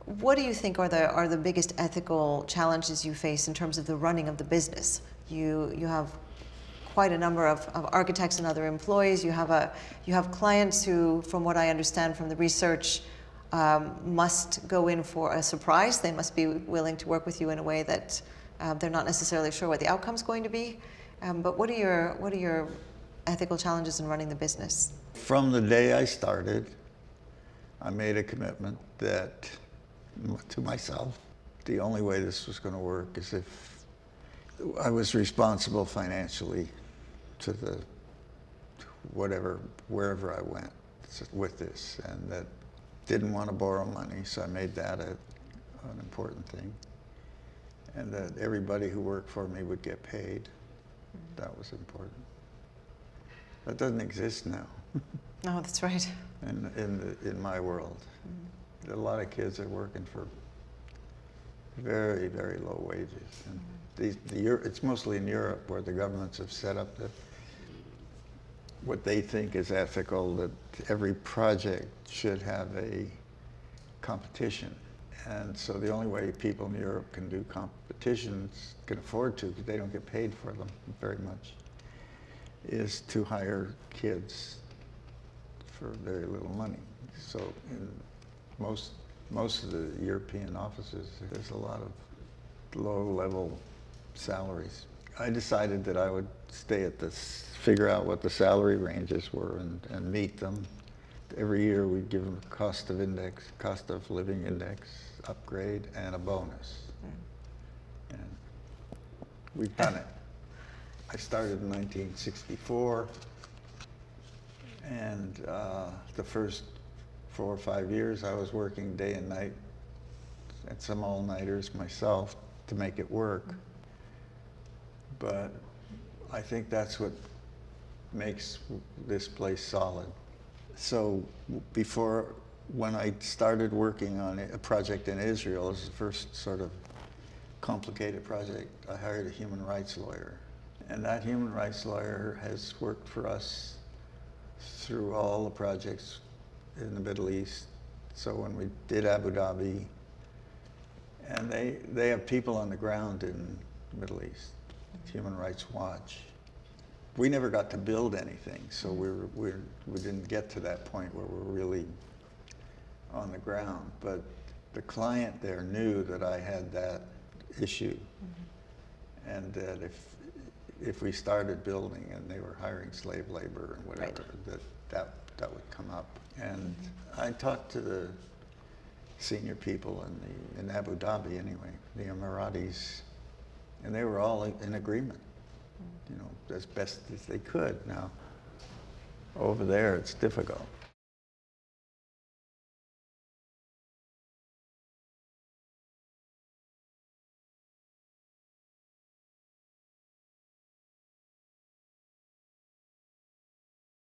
What do you think are the biggest ethical challenges you face in terms of the running of the business? You have quite a number of architects and other employees. You have clients who, from what I understand from the research, must go in for a surprise. They must be willing to work with you in a way that they're not necessarily sure what the outcome's going to be. But what are your ethical challenges in running the business? From the day I started, I made a commitment that, to myself, the only way this was going to work is if I was responsible financially to wherever I went with this, and that didn't want to borrow money, so I made that an important thing, and that everybody who worked for me would get paid. That was important. That doesn't exist now. No, that's right. In my world. A lot of kids are working for very, very low wages. And it's mostly in Europe where the governments have set up what they think is ethical, that every project should have a competition. And so the only way people in Europe can do competitions, can afford to, because they don't get paid for them very much, is to hire kids for very little money. So in most of the European offices, there's a lot of low-level salaries. I decided that I would stay at this, figure out what the salary ranges were and meet them. Every year we'd give them a cost of living index, upgrade, and a bonus. And we've done it. I started in 1964, and the first 4 or 5 years I was working day and night and some all-nighters myself to make it work. But I think that's what makes this place solid. So when I started working on a project in Israel, it was the first sort of complicated project, I hired a human rights lawyer. And that human rights lawyer has worked for us through all the projects in the Middle East. So when we did Abu Dhabi, and they have people on the ground in the Middle East, Human Rights Watch. We never got to build anything, so we didn't get to that point where we're really on the ground. But the client there knew that I had that issue, and that if we started building and they were hiring slave labor and whatever, right, that would come up. And I talked to the senior people in Abu Dhabi anyway, the Emiratis, and they were all in agreement, you know, as best as they could. Now, over there it's difficult.